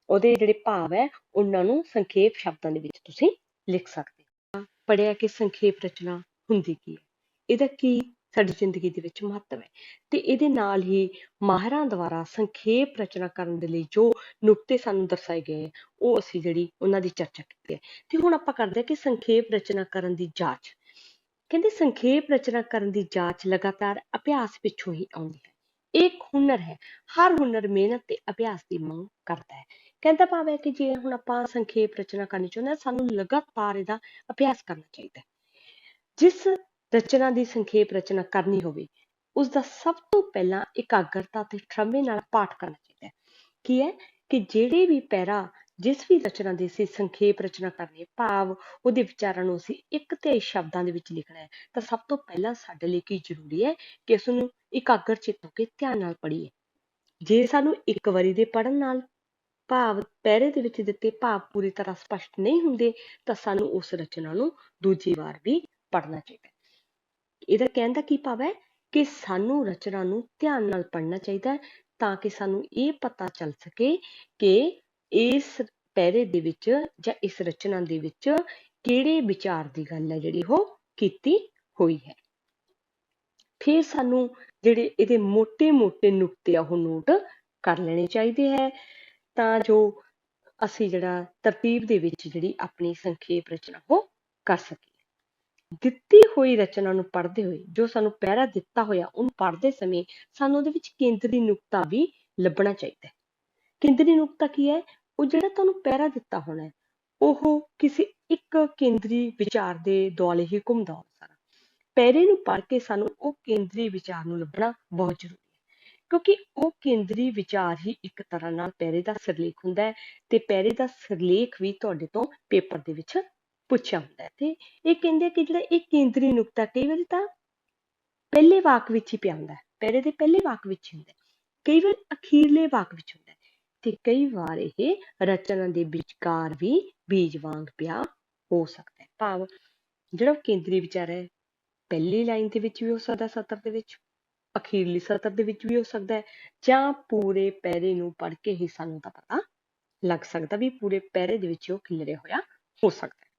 S1: ਉਹਦੇ ਜਿਹੜੇ ਭਾਵ ਹੈ ਉਹਨਾਂ ਨੂੰ ਸੰਖੇਪ ਸ਼ਬਦਾਂ ਦੇ ਵਿੱਚ ਤੁਸੀਂ ਲਿਖ ਸਕਦੇ ਹੋ। ਪੜ੍ਹਿਆ ਕਿ ਸੰਖੇਪ ਰਚਨਾ ਹੁੰਦੀ ਕੀ ਹੈ, ਇਹਦਾ ਕੀ ਸਾਡੀ ਜ਼ਿੰਦਗੀ ਦੇ ਵਿੱਚ ਮਹੱਤਵ ਹੈ, ਤੇ ਇਹਦੇ ਨਾਲ ਹੀ ਮਾਹਿਰਾਂ ਦੁਆਰਾ ਸੰਖੇਪ ਰਚਨਾ ਕਰਨ ਦੇ ਲਈ ਜੋ ਨੁਕਤੇ ਸਾਨੂੰ ਦਰਸਾਏ ਗਏ ਉਹ ਅਸੀਂ ਜਿਹੜੀ ਉਹਨਾਂ ਦੀ ਚਰਚਾ ਕੀਤੀ ਹੈ। ਤੇ ਹੁਣ ਆਪਾਂ ਕਰਦੇ ਹਾਂ ਕਿ ਸੰਖੇਪ ਰਚਨਾ ਕਰਨ ਦੀ ਜਾਂਚ। ਕਹਿੰਦੇ ਸੰਖੇਪ ਰਚਨਾ ਕਰਨ ਦੀ ਜਾਂਚ ਲਗਾਤਾਰ ਅਭਿਆਸ ਪਿੱਛੋਂ ਹੀ ਆਉਂਦੀ ਹੈ। ਇਹ ਇੱਕ ਹੁਨਰ ਹੈ। ਹਰ ਹੁਨਰ ਮਿਹਨਤ ਤੇ ਅਭਿਆਸ ਦੀ ਮੰਗ ਕਰਦਾ ਹੈ। ਕਹਿੰਦਾ ਭਾਵ ਹੈ ਕਿ ਜੇ ਹੁਣ ਆਪਾਂ ਸੰਖੇਪ ਰਚਨਾ ਕਰਨੀ ਚਾਹੁੰਦੇ ਹਾਂ, ਸਾਨੂੰ ਲਗਾਤਾਰ ਇਹਦਾ ਅਭਿਆਸ ਕਰਨਾ ਚਾਹੀਦਾ ਹੈ। ਜਿਸ ਰਚਨਾ ਦੀ ਸੰਖੇਪ ਰਚਨਾ ਕਰਨੀ ਹੋਵੇ ਉਸਦਾ ਸਭ ਤੋਂ ਪਹਿਲਾਂ ਇਕਾਗਰਤਾ ਤੇ ਠਰਮੇ ਨਾਲ ਪਾਠ ਕਰਨਾ ਚਾਹੀਦਾ ਹੈ। ਕੀ ਹੈ ਕਿ ਜਿਹੜੇ ਵੀ ਪੈਰਾ ਜਿਸ ਵੀ ਰਚਨਾ ਦੀ ਅਸੀਂ ਸੰਖੇਪ ਰਚਨਾ ਕਰਨੀ ਹੈ, ਭਾਵ ਉਹਦੇ ਵਿਚਾਰਾਂ ਨੂੰ ਅਸੀਂ 1/3 ਸ਼ਬਦਾਂ ਦੇ ਵਿੱਚ ਲਿਖਣਾ ਹੈ, ਤਾਂ ਸਭ ਤੋਂ ਪਹਿਲਾਂ ਸਾਡੇ ਲਈ ਕੀ ਜ਼ਰੂਰੀ ਹੈ ਕਿ ਉਸ ਨੂੰ ਇਕਾਗਰ ਚਿੱਤ ਹੋ ਕੇ ਧਿਆਨ ਨਾਲ ਪੜ੍ਹੀਏ। ਜੇ ਸਾਨੂੰ ਇੱਕ ਵਾਰੀ ਦੇ ਪੜ੍ਹਨ ਨਾਲ ਭਾਵ ਪੈਰੇ ਦੇ ਵਿੱਚ ਦਿੱਤੇ ਭਾਵ ਪੂਰੀ ਤਰ੍ਹਾਂ ਸਪਸ਼ਟ ਨਹੀਂ ਹੁੰਦੇ, ਤਾਂ ਸਾਨੂੰ ਉਸ ਰਚਨਾ ਨੂੰ ਦੂਜੀ ਵਾਰ ਵੀ ਪੜ੍ਹਨਾ ਚਾਹੀਦਾ। ਇਹਦਾ ਕਹਿਣ ਦਾ ਕੀ ਭਾਵ ਹੈ ਕਿ ਸਾਨੂੰ ਰਚਨਾ ਨੂੰ ਧਿਆਨ ਨਾਲ ਪੜ੍ਹਨਾ ਚਾਹੀਦਾ ਤਾਂ ਕਿ ਸਾਨੂੰ ਇਹ ਪਤਾ ਚੱਲ ਸਕੇ ਕਿ ਇਸ ਪੈਰੇ ਦੇ ਵਿੱਚ ਜਾਂ ਇਸ ਰਚਨਾ ਦੇ ਵਿੱਚ ਕਿਹੜੇ ਵਿਚਾਰ ਦੀ ਗੱਲ ਹੈ ਜਿਹੜੀ ਉਹ ਕੀਤੀ ਹੋਈ ਹੈ। ਫਿਰ ਸਾਨੂੰ ਜਿਹੜੇ ਇਹਦੇ ਮੋਟੇ-ਮੋਟੇ ਨੁਕਤੇ ਆ ਉਹ ਨੋਟ ਕਰ ਲੈਣੇ ਚਾਹੀਦੇ ਹੈ, ਤਾਂ ਜੋ ਅਸੀਂ ਜਿਹੜਾ ਤਰਤੀਬ ਦੇ ਵਿੱਚ ਜਿਹੜੀ ਆਪਣੀ ਸੰਖੇਪ ਰਚਨਾ ਉਹ ਕਰ ਸਕੀਏ। ਦਿੱਤੀ ਹੋਈ ਰਚਨਾ ਨੂੰ ਪੜ੍ਹਦੇ ਹੋਏ ਜੋ ਸਾਨੂੰ ਪਹਿਰਾ ਦਿੱਤਾ ਹੋਇਆ ਉਹਨੂੰ ਪੜ੍ਹਦੇ ਸਮੇਂ ਸਾਨੂੰ ਉਹਦੇ ਵਿੱਚ ਕੇਂਦਰੀ ਨੁਕਤਾ ਵੀ ਲੱਭਣਾ ਚਾਹੀਦਾ ਹੈ। ਕੇਂਦਰੀ ਨੁਕਤਾ ਕੀ ਹੈ? ਉਹ ਜਿਹੜਾ ਤੁਹਾਨੂੰ ਪਹਿਰਾ ਦਿੱਤਾ ਹੋਣਾ ਹੈ ਉਹ ਕਿਸੇ ਇੱਕ ਕੇਂਦਰੀ ਵਿਚਾਰ ਦੇ ਦੁਆਲੇ ਹੀ ਘੁੰਮਦਾ ਹੋਣਾ ਸਾਰਾ। ਪਹਿਰੇ ਨੂੰ ਪੜ੍ਹ ਕੇ ਸਾਨੂੰ ਉਹ ਕੇਂਦਰੀ ਵਿਚਾਰ ਨੂੰ ਲੱਭਣਾ ਬਹੁਤ ਜ਼ਰੂਰੀ ਹੈ, ਕਿਉਂਕਿ ਉਹ ਕੇਂਦਰੀ ਵਿਚਾਰ ਹੀ ਇੱਕ ਤਰ੍ਹਾਂ ਨਾਲ ਪਹਿਰੇ ਦਾ ਸਿਰਲੇਖ ਹੁੰਦਾ ਹੈ, ਤੇ ਪਹਿਰੇ ਦਾ ਸਿਰਲੇਖ ਵੀ ਤੁਹਾਡੇ ਤੋਂ ਪੇਪਰ ਦੇ ਵਿੱਚ ਪੁੱਛਿਆ ਹੁੰਦਾ ਹੈ। ਤੇ ਇਹ ਕਹਿੰਦੇ ਕਿ ਜਿਹੜਾ ਇਹ ਕੇਂਦਰੀ ਨੁਕਤਾ ਕਈ ਵਾਰੀ ਤਾਂ ਪਹਿਲੇ ਵਾਕ ਵਿੱਚ ਹੀ ਪਿਆ ਹੁੰਦਾ ਹੈ, ਪਹਿਰੇ ਦੇ ਪਹਿਲੇ ਵਾਕ ਵਿੱਚ ਹੀ ਹੁੰਦਾ, ਕਈ ਵਾਰ ਅਖੀਰਲੇ ਵਾਕ ਵਿੱਚ ਹੁੰਦਾ, ਤੇ ਕਈ ਵਾਰ ਇਹ ਰਚਨਾ ਦੇ ਵਿਚਕਾਰ ਵੀ ਬੀਜ ਵਾਂਗ ਪਿਆ ਹੋ ਸਕਦਾ ਹੈ। ਭਾਵ ਜਿਹੜਾ ਕੇਂਦਰੀ ਵਿਚਾਰ ਹੈ ਪਹਿਲੀ ਲਾਈਨ ਦੇ ਵਿੱਚ ਵੀ ਹੋ ਸਕਦਾ, ਸਤਰ ਦੇ ਵਿੱਚ, ਅਖੀਰਲੀ ਸਤਰ ਦੇ ਵਿੱਚ ਵੀ ਹੋ ਸਕਦਾ ਹੈ, ਜਾਂ ਪੂਰੇ ਪੈਰੇ ਨੂੰ ਪੜ੍ਹ ਕੇ ਹੀ ਸਾਨੂੰ ਤਾਂ ਪਤਾ ਲੱਗ ਸਕਦਾ ਵੀ ਪੂਰੇ ਪੈਰੇ ਦੇ ਵਿੱਚ ਉਹ ਖਿਲਰਿਆ ਹੋਇਆ ਹੋ ਸਕਦਾ ਹੈ।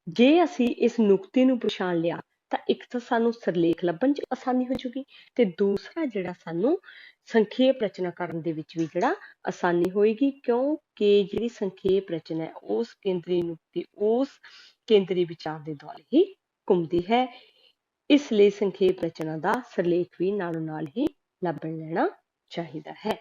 S1: ਜੇ ਅਸੀਂ ਇਸ ਨੁਕਤੇ ਨੂੰ ਪਛਾਣ ਲਿਆ ਤਾਂ ਇੱਕ ਤਾਂ ਸਾਨੂੰ ਸਿਰਲੇਖ ਲੱਭਣ 'ਚ ਆਸਾਨੀ ਹੋ ਜਾਊਗੀ, ਤੇ ਦੂਸਰਾ ਜਿਹੜਾ ਸਾਨੂੰ ਸੰਖੇਪ ਰਚਨਾ ਕਰਨ ਦੇ ਵਿੱਚ ਵੀ ਜਿਹੜਾ ਆਸਾਨੀ ਹੋਏਗੀ, ਕਿਉਂਕਿ ਜਿਹੜੀ ਸੰਖੇਪ ਰਚਨਾ ਹੈ ਉਸ ਕੇਂਦਰੀ ਨੁਕਤੇ ਉਸ ਕੇਂਦਰੀ ਵਿਚਾਰ ਦੇ ਦੁਆਲੇ ਹੀ ਘੁੰਮਦੀ ਹੈ। ਇਸ ਲਈ ਸੰਖੇਪ ਰਚਨਾ ਦਾ ਸਿਰਲੇਖ ਵੀ ਨਾਲੋਂ ਨਾਲ ਹੀ ਲੱਭ ਲੈਣਾ ਚਾਹੀਦਾ ਹੈ।